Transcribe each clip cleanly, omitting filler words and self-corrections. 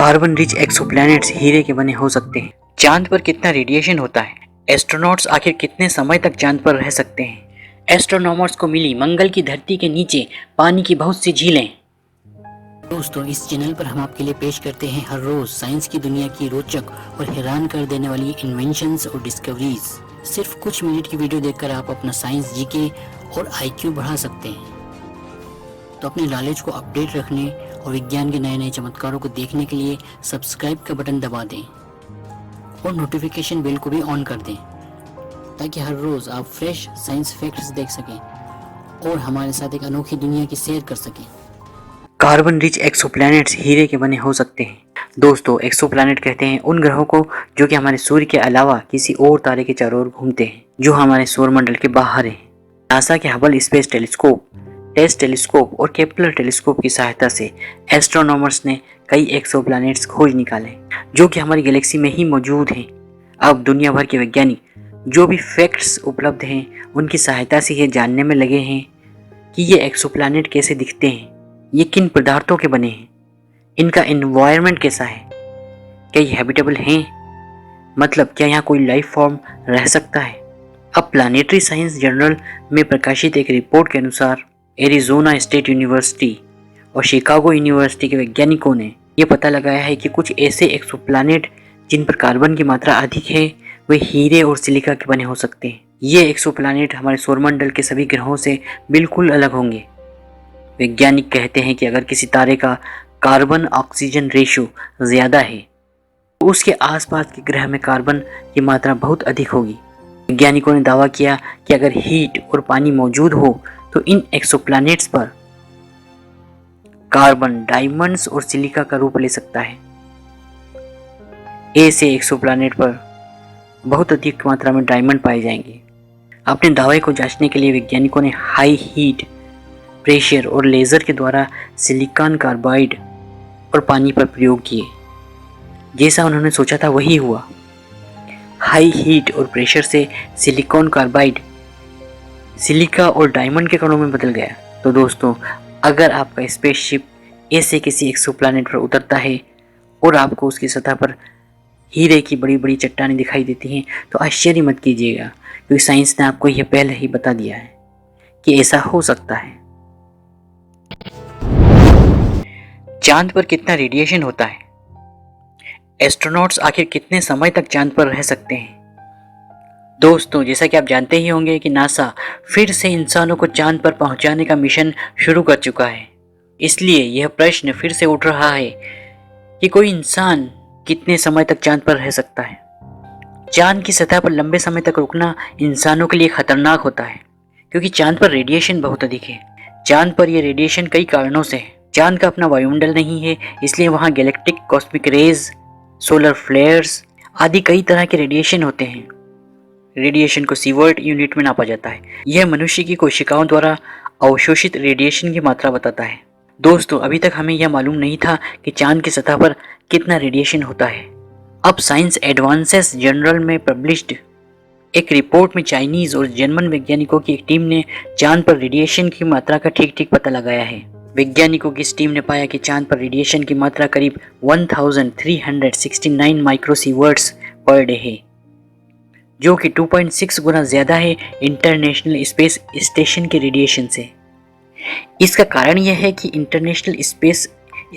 Carbon rich exoplanets हीरे के बने हो सकते हैं। चांद पर कितना रेडिएशन होता है? एस्ट्रोनॉट्स आखिर कितने समय तक चांद पर रह सकते हैं? एस्ट्रोनॉमर्स को मिली मंगल की धरती के नीचे पानी की बहुत सी झीलें। दोस्तों, इस चैनल पर हम आपके लिए पेश करते हैं हर रोज साइंस की दुनिया की रोचक और हैरान कर देने वाली इन्वेंशंस और डिस्कवरीज। सिर्फ कुछ मिनट की वीडियो देखकर आप अपना साइंस जीके और आईक्यू बढ़ा सकते हैं। तो अपने नॉलेज को अपडेट रखने और विज्ञान के नए नए चमत्कारों को देखने के लिए सब्सक्राइब का बटन दबा दें और नोटिफिकेशन बेल को भी ऑन कर दें, ताकि हर रोज आप फ्रेश साइंस फैक्ट्स देख सकें और हमारे साथ एक अनोखी दुनिया की सैर कर सकें। कार्बन रिच एक्सोप्लैनेट्स हीरे के बने हो सकते हैं। दोस्तों, एक्सोप्लैनेट कहते हैं उन ग्रहों को जो कि हमारे सूर्य के अलावा किसी और तारे के चारों ओर घूमते हैं, जो हमारे सौरमंडल के बाहर हैं। नासा के Hubble space telescope, test telescope और केपलर टेलीस्कोप की सहायता से एस्ट्रोनॉमर्स ने कई एक्सोप्लैनेट्स खोज निकाले जो कि हमारी गैलेक्सी में ही मौजूद हैं। अब दुनिया भर के वैज्ञानिक जो भी फैक्ट्स उपलब्ध हैं उनकी सहायता से ये जानने में लगे हैं कि ये एक्सोप्लैनेट कैसे दिखते हैं, ये किन पदार्थों के बने हैं, इनका एनवायरनमेंट कैसा है, क्या ये हैबिटेबल हैं, मतलब क्या यहाँ कोई लाइफ फॉर्म रह सकता है। अब प्लानिटरी साइंस जर्नल में प्रकाशित एक रिपोर्ट के अनुसार एरिजोना स्टेट यूनिवर्सिटी और शिकागो यूनिवर्सिटी के वैज्ञानिकों ने यह पता लगाया है कि कुछ ऐसे एक्सोप्लैनेट जिन पर कार्बन की मात्रा अधिक है वे हीरे और सिलिका के बने हो सकते हैं। ये एक्सोप्लैनेट हमारे सौरमंडल के सभी ग्रहों से बिल्कुल अलग होंगे। वैज्ञानिक कहते हैं कि अगर किसी तारे का कार्बन ऑक्सीजन रेशियो ज़्यादा है तो उसके आसपास के ग्रह में कार्बन की मात्रा बहुत अधिक होगी। वैज्ञानिकों ने दावा किया कि अगर हीट और पानी मौजूद हो तो इन एक्सोप्लैनेट्स पर कार्बन डायमंड्स और सिलिका का रूप ले सकता है। ऐसे एक्सोप्लैनेट पर बहुत अधिक मात्रा में डायमंड पाए जाएंगे। अपने दावे को जांचने के लिए वैज्ञानिकों ने हाई हीट, प्रेशर और लेज़र के द्वारा सिलिकॉन कार्बाइड और पानी पर प्रयोग किए। जैसा उन्होंने सोचा था वही हुआ। हाई हीट और प्रेशर से सिलिकॉन कार्बाइड सिलिका और डायमंड के कणों में बदल गया। तो दोस्तों, अगर आपका स्पेसशिप ऐसे किसी एक्सोप्लैनेट पर उतरता है और आपको उसकी सतह पर हीरे की बड़ी बड़ी चट्टानें दिखाई देती हैं तो आश्चर्य मत कीजिएगा, क्योंकि साइंस ने आपको यह पहले ही बता दिया है कि ऐसा हो सकता है। चांद पर कितना रेडिएशन होता है? एस्ट्रोनॉट्स आखिर कितने समय तक चांद पर रह सकते हैं? दोस्तों, जैसा कि आप जानते ही होंगे कि नासा फिर से इंसानों को चांद पर पहुंचाने का मिशन शुरू कर चुका है। इसलिए यह प्रश्न फिर से उठ रहा है कि कोई इंसान कितने समय तक चांद पर रह सकता है। चांद की सतह पर लंबे समय तक रुकना इंसानों के लिए खतरनाक होता है, क्योंकि चांद पर रेडिएशन बहुत अधिक है। चांद पर यह रेडिएशन कई कारणों से है। चांद का अपना वायुमंडल नहीं है, इसलिए वहाँ galactic cosmic rays, solar flares आदि कई तरह के रेडिएशन होते हैं। रेडिएशन को सीवर्ट यूनिट में नापा जाता है। यह मनुष्य की कोशिकाओं द्वारा अवशोषित रेडिएशन की मात्रा बताता है। दोस्तों, अभी तक हमें यह मालूम नहीं था कि चांद की सतह पर कितना रेडिएशन होता है। अब साइंस एडवांसेस जर्नल में पब्लिश्ड एक रिपोर्ट में चाइनीज और जर्मन वैज्ञानिकों की एक टीम ने चांद पर रेडिएशन की मात्रा का ठीक पता लगाया है। वैज्ञानिकों की इस टीम ने पाया कि चांद पर रेडिएशन की मात्रा करीब 1369 माइक्रोसीवर्ट्स पर डे है, जो कि 2.6 गुना ज्यादा है इंटरनेशनल स्पेस स्टेशन के रेडिएशन से। इसका कारण यह है कि इंटरनेशनल स्पेस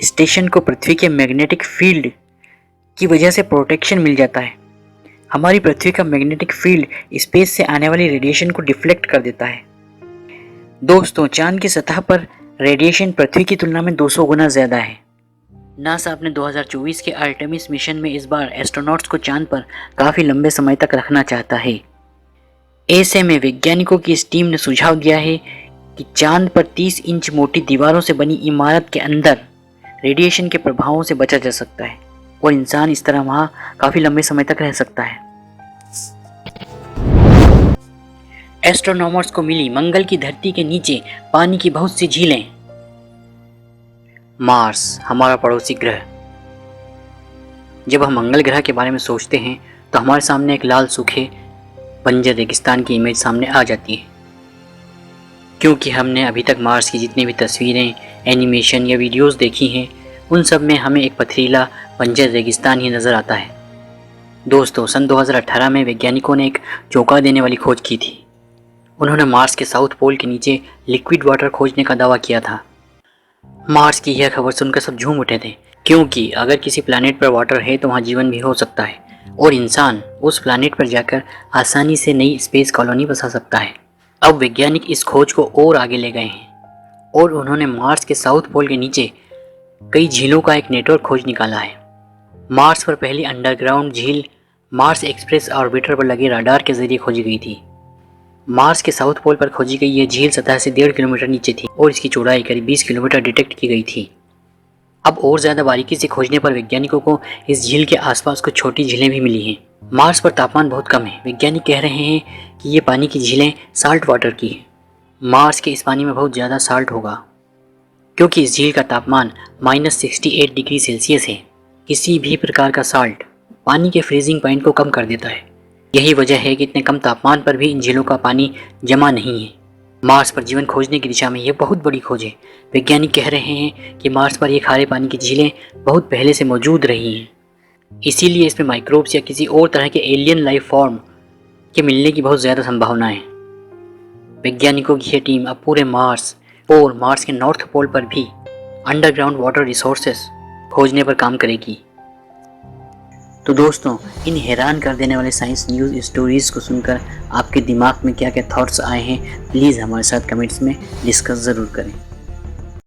स्टेशन को पृथ्वी के मैग्नेटिक फील्ड की वजह से प्रोटेक्शन मिल जाता है। हमारी पृथ्वी का मैग्नेटिक फील्ड स्पेस से आने वाली रेडिएशन को डिफ्लेक्ट कर देता है। दोस्तों, चांद की सतह पर रेडिएशन पृथ्वी की तुलना में 200 गुना ज्यादा है। नासा अपने 2024 के आर्टेमिस मिशन में इस बार एस्ट्रोनॉट्स को चांद पर काफी लंबे समय तक रखना चाहता है। ऐसे में वैज्ञानिकों की इस टीम ने सुझाव दिया है कि चांद पर 30 इंच मोटी दीवारों से बनी इमारत के अंदर रेडिएशन के प्रभावों से बचा जा सकता है और इंसान इस तरह वहां काफी लंबे समय तक रह सकता है। एस्ट्रोनॉमर्स को मिली मंगल की धरती के नीचे पानी की बहुत सी झीलें। मार्स, हमारा पड़ोसी ग्रह। जब हम मंगल ग्रह के बारे में सोचते हैं तो हमारे सामने एक लाल सूखे बंजर रेगिस्तान की इमेज सामने आ जाती है, क्योंकि हमने अभी तक मार्स की जितनी भी तस्वीरें, एनिमेशन या वीडियोस देखी हैं उन सब में हमें एक पथरीला बंजर रेगिस्तान ही नजर आता है। दोस्तों, सन 2018 में वैज्ञानिकों ने एक चौंका देने वाली खोज की थी। उन्होंने मार्स के साउथ पोल के नीचे लिक्विड वाटर खोजने का दावा किया था। मार्स की यह खबर सुनकर सब झूम उठे थे, क्योंकि अगर किसी प्लैनेट पर वाटर है तो वहाँ जीवन भी हो सकता है और इंसान उस प्लैनेट पर जाकर आसानी से नई स्पेस कॉलोनी बसा सकता है। अब वैज्ञानिक इस खोज को और आगे ले गए हैं और उन्होंने मार्स के साउथ पोल के नीचे कई झीलों का एक नेटवर्क खोज निकाला है। मार्स पर पहली अंडरग्राउंड झील मार्स एक्सप्रेस ऑर्बिटर पर लगे राडार के जरिए खोजी गई थी। मार्स के साउथ पोल पर खोजी गई यह झील सतह से 1.5 किलोमीटर नीचे थी और इसकी चौड़ाई करीब 20 किलोमीटर डिटेक्ट की गई थी। अब और ज़्यादा बारीकी से खोजने पर वैज्ञानिकों को इस झील के आसपास कुछ छोटी झीलें भी मिली हैं। मार्स पर तापमान बहुत कम है। वैज्ञानिक कह रहे हैं कि ये पानी की झीलें साल्ट वाटर की हैं। मार्स के इस पानी में बहुत ज़्यादा साल्ट होगा, क्योंकि इस झील का तापमान -68 डिग्री सेल्सियस है। किसी भी प्रकार का साल्ट पानी के फ्रीजिंग पॉइंट को कम कर देता है। यही वजह है कि इतने कम तापमान पर भी इन झीलों का पानी जमा नहीं है। मार्स पर जीवन खोजने की दिशा में यह बहुत बड़ी खोज है। वैज्ञानिक कह रहे हैं कि मार्स पर ये खारे पानी की झीलें बहुत पहले से मौजूद रही हैं, इसीलिए इसमें माइक्रोब्स या किसी और तरह के एलियन लाइफ फॉर्म के मिलने की बहुत ज़्यादा संभावना है। वैज्ञानिकों की यह टीम अब पूरे मार्स और मार्स के नॉर्थ पोल पर भी अंडरग्राउंड वाटर रिसोर्सेस खोजने पर काम करेगी। तो दोस्तों, इन हैरान कर देने वाले साइंस न्यूज़ स्टोरीज़ को सुनकर आपके दिमाग में क्या क्या थॉट्स आए हैं, प्लीज़ हमारे साथ कमेंट्स में डिस्कस ज़रूर करें।